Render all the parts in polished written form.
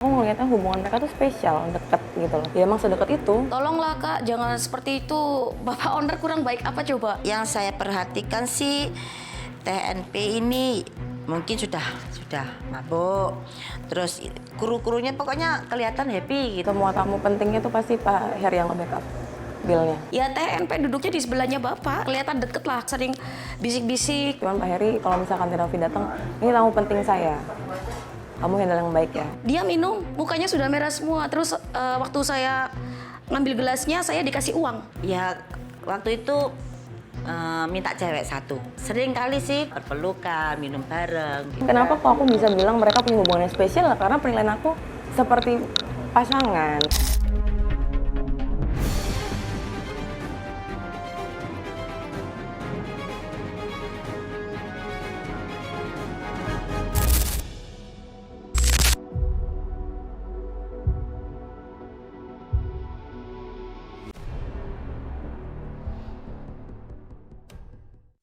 Aku ngeliatnya hubungan mereka tuh spesial, deket gitu loh. Ya emang sedekat itu. Tolonglah Kak, jangan seperti itu. Bapak owner kurang baik apa coba? Yang saya perhatikan sih TNP ini mungkin sudah mabuk. Terus kru-krunya pokoknya kelihatan happy gitu. Semua tamu pentingnya tuh pasti Pak Heri yang nge-backup bilnya. Ya TNP duduknya di sebelahnya Bapak, kelihatan deket lah, sering bisik-bisik. Cuman Pak Heri kalau misalkan Teh Novi datang, ini tamu penting saya. Kamu handle yang baik ya. Dia minum, mukanya sudah merah semua. Terus waktu saya ngambil gelasnya, saya dikasih uang. Ya waktu itu minta cewek satu. Sering kali sih berpelukan, minum bareng. Gitu. Kenapa kok aku bisa bilang mereka punya hubungan yang spesial? Karena penilaian aku seperti pasangan.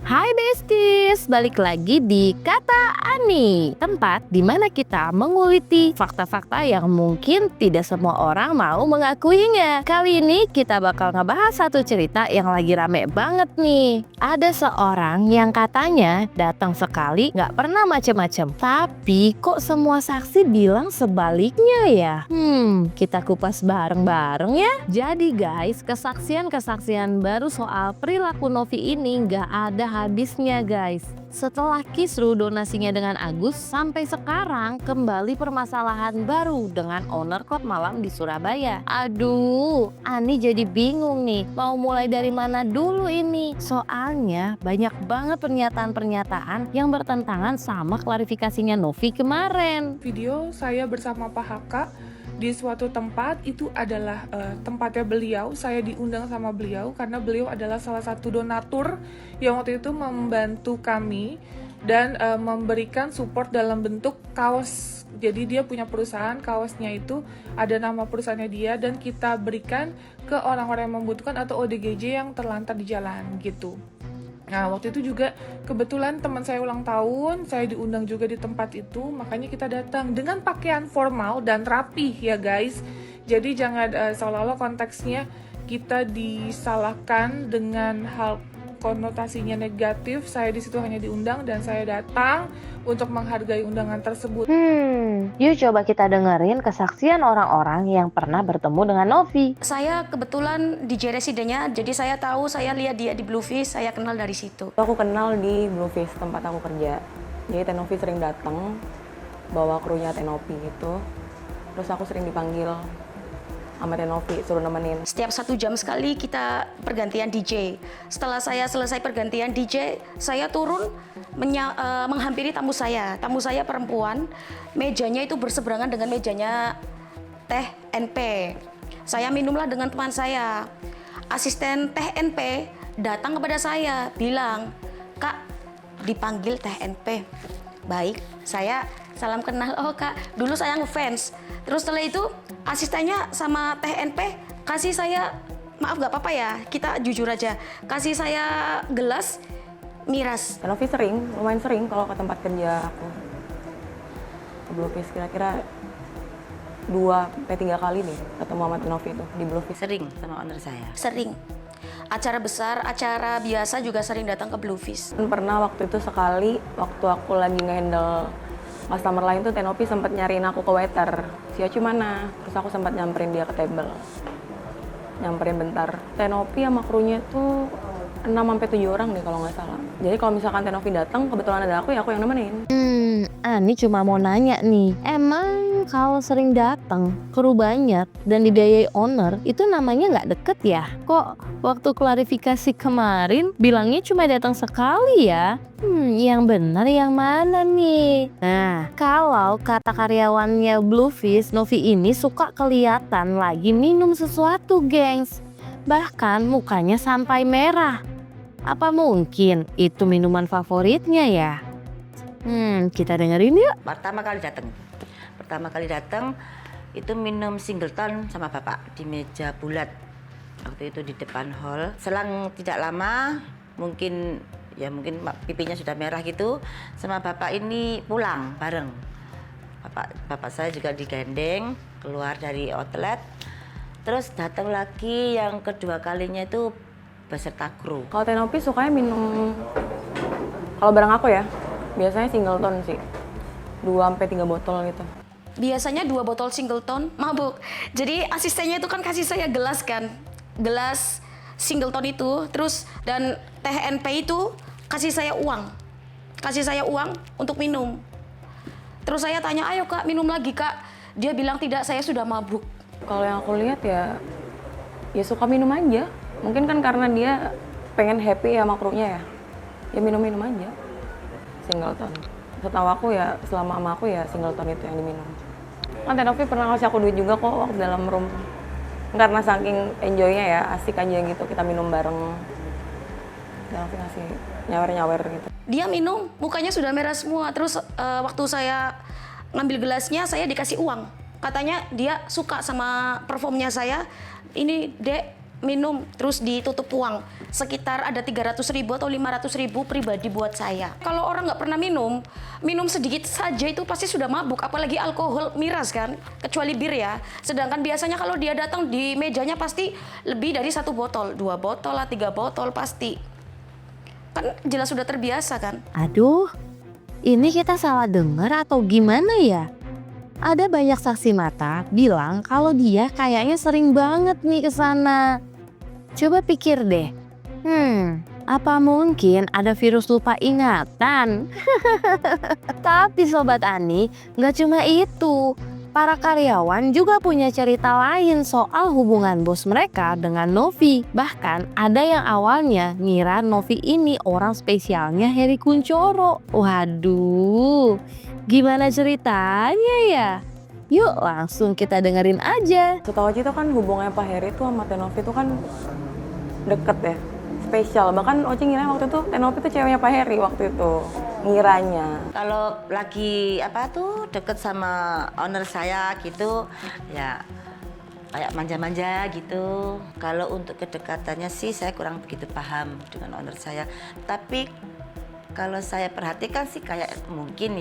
Hai besties, balik lagi di Kata Ani, tempat di mana kita menguliti fakta-fakta yang mungkin tidak semua orang mau mengakuinya. Kali ini kita bakal ngebahas satu cerita yang lagi rame banget nih. Ada seorang yang katanya datang sekali gak pernah macem-macem, tapi kok semua saksi bilang sebaliknya ya? Kita kupas bareng-bareng ya. Jadi guys, kesaksian-kesaksian baru soal perilaku Novi ini gak ada habisnya guys. Setelah kisruh donasinya dengan Agus, sampai sekarang kembali permasalahan baru dengan owner klub malam di Surabaya. Aduh, Ani jadi bingung nih, mau mulai dari mana dulu ini? Soalnya banyak banget pernyataan-pernyataan yang bertentangan sama klarifikasinya Novi kemarin. Video saya bersama Pak Haka di suatu tempat, itu adalah tempatnya beliau. Saya diundang sama beliau karena beliau adalah salah satu donatur yang waktu itu membantu kami dan memberikan support dalam bentuk kaos. Jadi dia punya perusahaan, kaosnya itu ada nama perusahaannya dia dan kita berikan ke orang-orang yang membutuhkan atau ODGJ yang terlantar di jalan gitu. Nah, waktu itu juga kebetulan teman saya ulang tahun, saya diundang juga di tempat itu, makanya kita datang dengan pakaian formal dan rapih ya guys. Jadi jangan seolah-olah konteksnya kita disalahkan dengan hal konotasinya negatif. Saya di situ hanya diundang dan saya datang untuk menghargai undangan tersebut. Yuk coba kita dengerin kesaksian orang-orang yang pernah bertemu dengan Novi. Saya kebetulan DJ residennya, jadi saya tahu, saya lihat dia di Bluefish, saya kenal dari situ. Aku kenal di Bluefish tempat aku kerja. Jadi Teh Novi sering datang bawa krunya Teh Novi gitu. Terus aku sering dipanggil sama Teh Novi suruh nemenin. Setiap 1 jam sekali kita pergantian DJ. Setelah saya selesai pergantian DJ, saya turun menghampiri tamu saya. Tamu saya perempuan, mejanya itu berseberangan dengan mejanya Teh NP. Saya minumlah dengan teman saya. Asisten Teh NP datang kepada saya, bilang, "Kak, dipanggil Teh NP." Baik, saya salam kenal. Oh Kak, dulu saya ngefans. Terus setelah itu asistennya sama Teh NP kasih saya, maaf gak apa-apa ya, kita jujur aja, kasih saya gelas miras. Teh Novi lumayan sering kalau ke tempat kerja aku. Ke Bluefish kira-kira 2-3 kali nih ketemu sama Teh Novi itu di Bluefish. Sering sama owner saya. Sering. Acara besar, acara biasa juga sering datang ke Bluefish. Pernah waktu itu sekali, waktu aku lagi nge-handle customer lain tuh Teh Novi sempat nyariin aku ke waiter. Si Acu mana? Terus aku sempat nyamperin dia ke table. Nyamperin bentar. Teh Novi sama krunya tuh 6-7 orang deh kalau nggak salah. Jadi kalau misalkan Teh Novi datang, kebetulan ada aku, ya aku yang nemenin. Ani cuma mau nanya nih, emang kalau sering datang kru banyak dan dibiayai owner itu namanya nggak deket ya? Kok waktu klarifikasi kemarin bilangnya cuma datang sekali ya? Yang benar yang mana nih? Nah, kalau kata karyawannya Bluefish, Novi ini suka kelihatan lagi minum sesuatu, gengs. Bahkan mukanya sampai merah. Apa mungkin itu minuman favoritnya ya? Kita dengerin yuk. Pertama kali datang itu minum Singleton sama bapak di meja bulat. Waktu itu di depan hall. Selang tidak lama, mungkin pipinya sudah merah gitu, sama bapak ini pulang bareng. Bapak saya juga digandeng keluar dari outlet. Terus datang lagi yang kedua kalinya itu beserta kru. Kalau Tenopi sukanya minum, kalau bareng aku ya, biasanya singleton sih. 2-3 botol gitu. Biasanya 2 botol singleton, mabuk. Jadi asistennya itu kan kasih saya gelas kan, gelas singleton itu, terus dan THNP itu kasih saya uang untuk minum. Terus saya tanya, ayo kak minum lagi kak. Dia bilang tidak, saya sudah mabuk. Kalau yang aku lihat ya suka minum aja. Mungkin kan karena dia pengen happy ya sama krunya ya. Ya minum-minum aja. Singleton. Setahu aku ya, selama sama aku ya singleton itu yang diminum. Kan Tenopi pernah ngasih aku duit juga kok waktu dalam room. Karena saking enjoy-nya ya, asik aja gitu kita minum bareng. Tenopi ngasih nyawer-nyawer gitu. Dia minum, mukanya sudah merah semua. Terus waktu saya ngambil gelasnya, saya dikasih uang. Katanya dia suka sama performnya saya. Ini dek minum, terus ditutup uang. Sekitar ada 300.000 atau 500.000 pribadi buat saya. Kalau orang nggak pernah minum sedikit saja itu pasti sudah mabuk. Apalagi alkohol miras kan, kecuali bir ya. Sedangkan biasanya kalau dia datang di mejanya pasti lebih dari 1 botol, 2 botol lah, 3 botol pasti. Kan jelas sudah terbiasa kan. Aduh, ini kita salah dengar atau gimana ya? Ada banyak saksi mata bilang kalau dia kayaknya sering banget nih ke sana. Coba pikir deh. Apa mungkin ada virus lupa ingatan? Tapi Sobat Ani, nggak cuma itu. Para karyawan juga punya cerita lain soal hubungan bos mereka dengan Novi. Bahkan ada yang awalnya ngira Novi ini orang spesialnya Heri Kunchoro. Waduh, gimana ceritanya ya? Yuk langsung kita dengerin aja. Setahu Oci itu kan hubungannya Pak Heri tuh sama Tenopi itu kan deket ya, spesial. Bahkan Oci ngira waktu itu Tenopi itu ceweknya Pak Heri waktu itu, ngiranya. Kalau lagi deket sama owner saya gitu, ya kayak manja-manja gitu. Kalau untuk kedekatannya sih saya kurang begitu paham dengan owner saya. Tapi kalau saya perhatikan sih kayak mungkin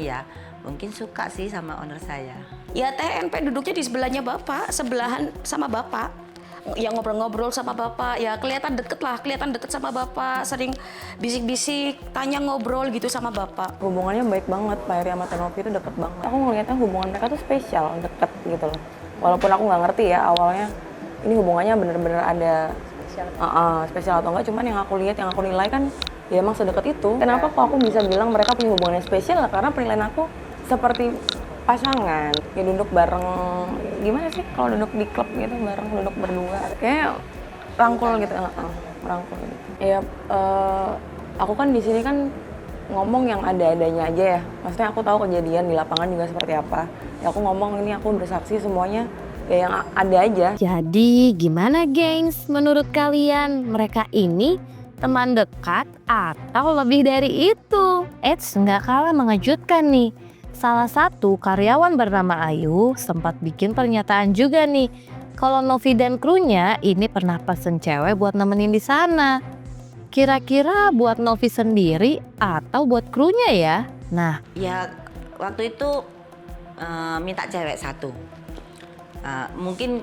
suka sih sama owner saya. Ya TNP duduknya di sebelahnya bapak, sebelahan sama bapak. Yang ngobrol-ngobrol sama bapak, ya kelihatan deket sama bapak. Sering bisik-bisik, tanya ngobrol gitu sama bapak. Hubungannya baik banget, Pak Heri sama Tenopi itu deket banget. Aku ngeliatnya hubungan mereka tuh spesial, deket gitu loh. Walaupun aku nggak ngerti ya awalnya ini hubungannya bener-bener ada spesial atau enggak, cuman yang aku lihat, yang aku nilai kan ya emang sedekat itu. Kenapa kok aku bisa bilang mereka punya hubungan yang spesial? Karena penilaian aku seperti pasangan, ya duduk bareng, gimana sih kalau duduk di klub gitu bareng, duduk berdua, kayak rangkul gitu, rangkul gitu. Ya aku kan di sini kan ngomong yang ada-adanya aja ya, maksudnya aku tahu kejadian di lapangan juga seperti apa. Ya aku ngomong ini, aku bersaksi semuanya ya yang ada aja. Jadi gimana gengs, menurut kalian mereka ini teman dekat atau lebih dari itu? Eits, nggak kalah mengejutkan nih. Salah satu karyawan bernama Ayu sempat bikin pernyataan juga nih. Kalau Novi dan krunya ini pernah pesen cewek buat nemenin di sana. Kira-kira buat Novi sendiri atau buat krunya ya? Nah, Ya waktu itu minta cewek 1. Mungkin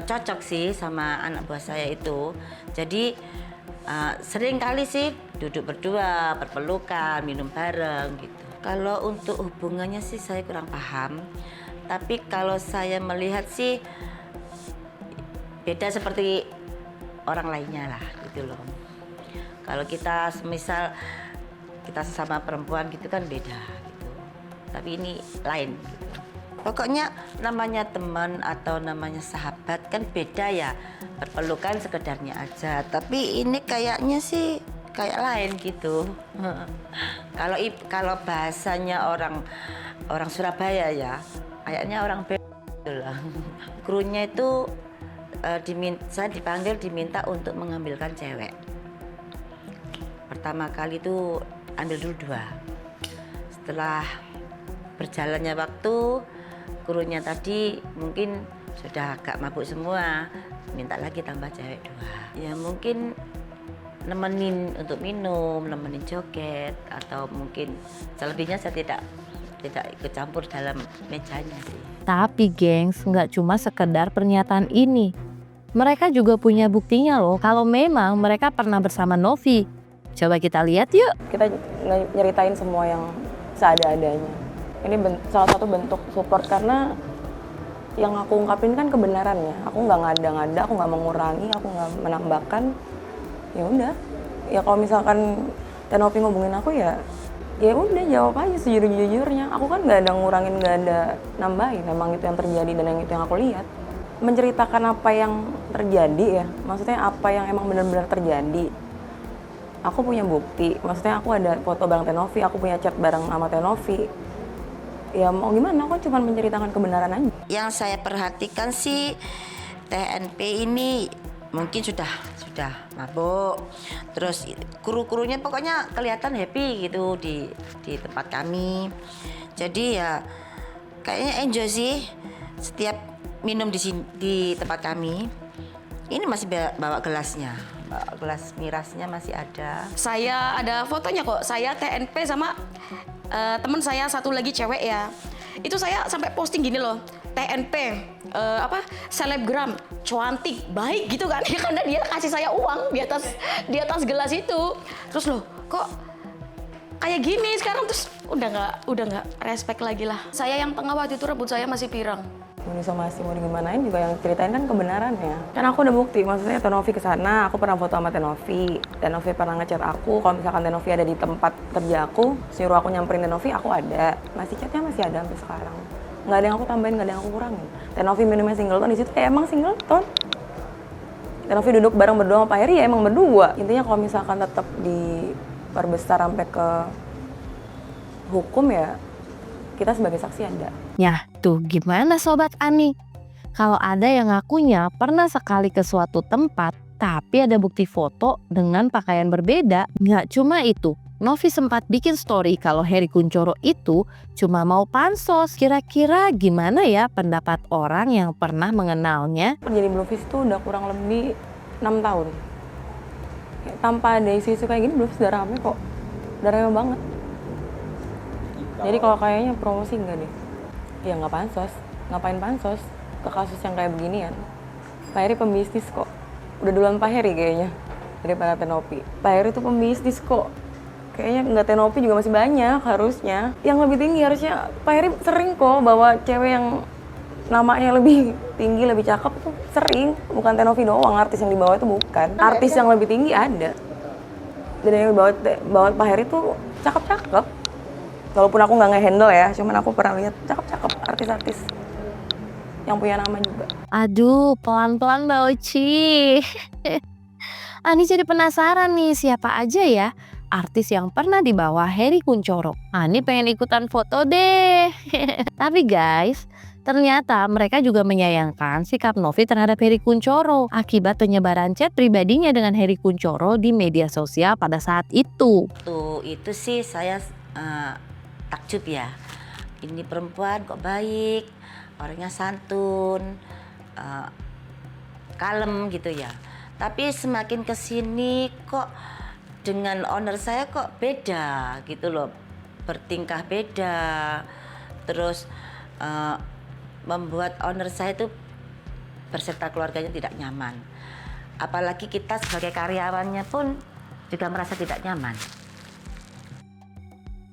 cocok sih sama anak buah saya itu. Jadi sering kali sih duduk berdua, berpelukan, minum bareng gitu. Kalau untuk hubungannya sih saya kurang paham. Tapi kalau saya melihat sih beda seperti orang lainnya lah gitu loh. Kalau kita misal kita sesama perempuan gitu kan beda gitu. Tapi ini lain gitu. Pokoknya namanya teman atau namanya sahabat kan beda ya. Berpelukan sekedarnya aja. Tapi ini kayaknya sih kayak lain gitu. Kalau bahasanya orang Surabaya ya, kayaknya orang beda lah. Krunya itu saya dipanggil diminta untuk mengambilkan cewek. Pertama kali itu ambil dulu 2. Setelah berjalannya waktu, krunya tadi mungkin sudah agak mabuk semua, minta lagi tambah cewek 2. Ya mungkin nemenin untuk minum, nemenin joget, atau mungkin selebihnya saya tidak tidak ikut campur dalam mejanya sih. Tapi gengs, nggak cuma sekedar pernyataan ini. Mereka juga punya buktinya loh kalau memang mereka pernah bersama Novi. Coba kita lihat yuk. Kita nyeritain semua yang seada-adanya. Ini salah satu bentuk support karena yang aku ungkapin kan kebenarannya. Aku nggak ngada-ngada, aku nggak mengurangi, aku nggak menambahkan. Ya udah. Ya kalau misalkan Tenopi ngubungin aku ya udah jawab aja sejujur-jujurnya. Aku kan nggak ada ngurangin, nggak ada nambahin. Emang itu yang terjadi dan yang itu yang aku lihat. Menceritakan apa yang terjadi ya, maksudnya apa yang emang benar-benar terjadi. Aku punya bukti, maksudnya aku ada foto bareng Tenovi, aku punya chat bareng sama Tenovi. Ya mau gimana, aku cuma menceritakan kebenaran aja. Yang saya perhatikan sih TNP ini mungkin sudah mabuk. Terus kru-krunya pokoknya kelihatan happy gitu di tempat kami. Jadi ya kayaknya enjoy sih setiap minum di tempat kami. Ini masih bawa gelasnya. Gelas mirasnya masih ada. Saya ada fotonya kok. Saya TNP sama teman saya satu lagi cewek ya. Itu saya sampai posting gini loh. TNP selebgram cantik baik gitu kan ya, karena dia kasih saya uang di atas gelas itu. Terus loh kok kayak gini sekarang, terus udah nggak respect lagi lah. Saya yang tengah waktu itu rambut saya masih pirang. Mau disomasi, mau digimanain juga yang ceritain kan kebenarannya. Kan aku udah bukti, maksudnya Tenovi kesana, aku pernah foto sama Tenovi. Tenovi pernah ngechat aku, kalau misalkan Tenovi ada di tempat kerja aku, suruh aku nyamperin Tenovi, aku ada. Masih chatnya masih ada sampai sekarang. Nggak ada yang aku tambahin, nggak ada yang aku kurangin. Tenovi minumnya Singleton di situ, emang Singleton. Tenovi duduk bareng berdua sama Pak Heri, ya emang berdua. Intinya kalau misalkan tetap diperbesar sampai ke hukum ya, kita sebagai saksi ada. Ya, tuh gimana Sobat Ani? Kalau ada yang ngakunya pernah sekali ke suatu tempat, tapi ada bukti foto dengan pakaian berbeda. Nggak cuma itu, Novi sempat bikin story kalau Heri Kunchoro itu cuma mau pansos. Kira-kira gimana ya pendapat orang yang pernah mengenalnya? Jadi Bluefish tuh udah kurang lebih 6 tahun. Kayak tanpa ada isu-isu kayak gini, Bluefish udah rame kok. Udah rame banget. Jadi kalau kayaknya promosi enggak deh. Ya nggak pansos. Ngapain pansos ke kasus yang kayak beginian? Pak Heri pembisnis kok. Udah duluan Pak Heri kayaknya daripada Tenopi. Pak Heri tuh pembisnis kok. Kayaknya nggak Tenopi juga masih banyak harusnya. Yang lebih tinggi harusnya Pak Heri sering kok bawa cewek yang namanya lebih tinggi, lebih cakep tuh sering. Bukan Tenovi doang, artis yang dibawa itu bukan. Artis yang lebih tinggi ada. Dan yang bawa Pak Heri tuh cakep-cakep. Walaupun aku nggak nge-handle ya, cuman aku pernah lihat cakep-cakep artis-artis yang punya nama juga. Aduh, pelan-pelan Mbak Oci. Ani jadi penasaran nih siapa aja ya artis yang pernah dibawa Heri Kunchoro. Ani pengen ikutan foto deh. Tapi guys, ternyata mereka juga menyayangkan sikap Novi terhadap Heri Kunchoro akibat penyebaran chat pribadinya dengan Heri Kunchoro di media sosial pada saat itu. Tuh itu sih saya takjub ya. Ini perempuan kok baik, orangnya santun, kalem gitu ya. Tapi semakin kesini kok dengan owner saya kok beda gitu loh, bertingkah beda. Terus membuat owner saya itu berserta keluarganya tidak nyaman. Apalagi kita sebagai karyawannya pun juga merasa tidak nyaman.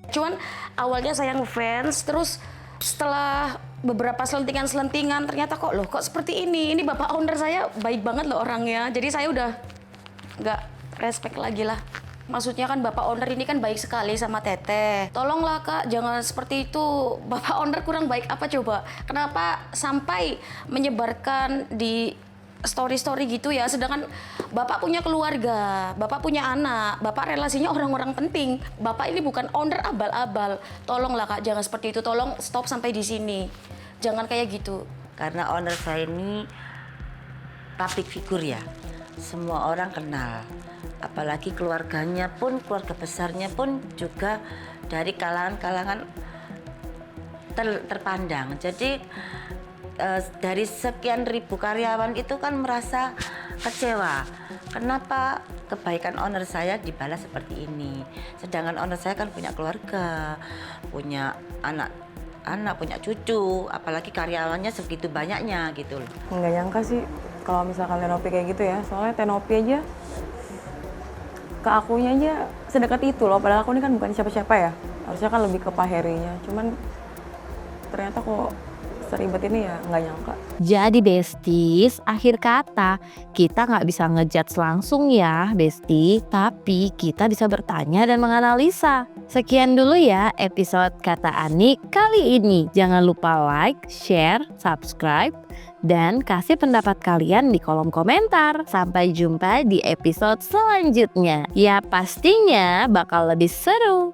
Cuman awalnya saya ngefans, terus setelah beberapa selentingan ternyata kok seperti ini. Ini bapak owner saya baik banget loh orangnya. Jadi saya udah nggak respect lagi lah. Maksudnya kan bapak owner ini kan baik sekali sama Teteh. Tolonglah Kak, jangan seperti itu. Bapak owner kurang baik apa coba? Kenapa sampai menyebarkan di story-story gitu ya, sedangkan bapak punya keluarga, bapak punya anak, bapak relasinya orang-orang penting. Bapak ini bukan owner abal-abal. Tolonglah Kak, jangan seperti itu. Tolong stop sampai di sini. Jangan kayak gitu. Karena owner saya ini public figure ya. Semua orang kenal. Apalagi keluarganya pun, keluarga besarnya pun juga dari kalangan-kalangan terpandang. Jadi dari sekian ribu karyawan itu kan merasa kecewa. Kenapa kebaikan owner saya dibalas seperti ini. Sedangkan owner saya kan punya keluarga, punya anak, punya cucu, apalagi karyawannya segitu banyaknya gitu loh. Nggak nyangka sih kalau misalkan Tenopi kayak gitu ya. Soalnya Tenopi aja ke akunya aja sedekat itu loh. Padahal aku ini kan bukan siapa-siapa ya. Harusnya kan lebih ke Pak Herinya. Cuman ternyata kok seribet ini ya, nggak nyangka. Jadi besties, akhir kata kita nggak bisa ngejudge langsung ya Besti, tapi kita bisa bertanya dan menganalisa. Sekian dulu ya episode Kata Ani kali ini. Jangan lupa like, share, subscribe, dan kasih pendapat kalian di kolom komentar. Sampai jumpa di episode selanjutnya. Ya pastinya bakal lebih seru.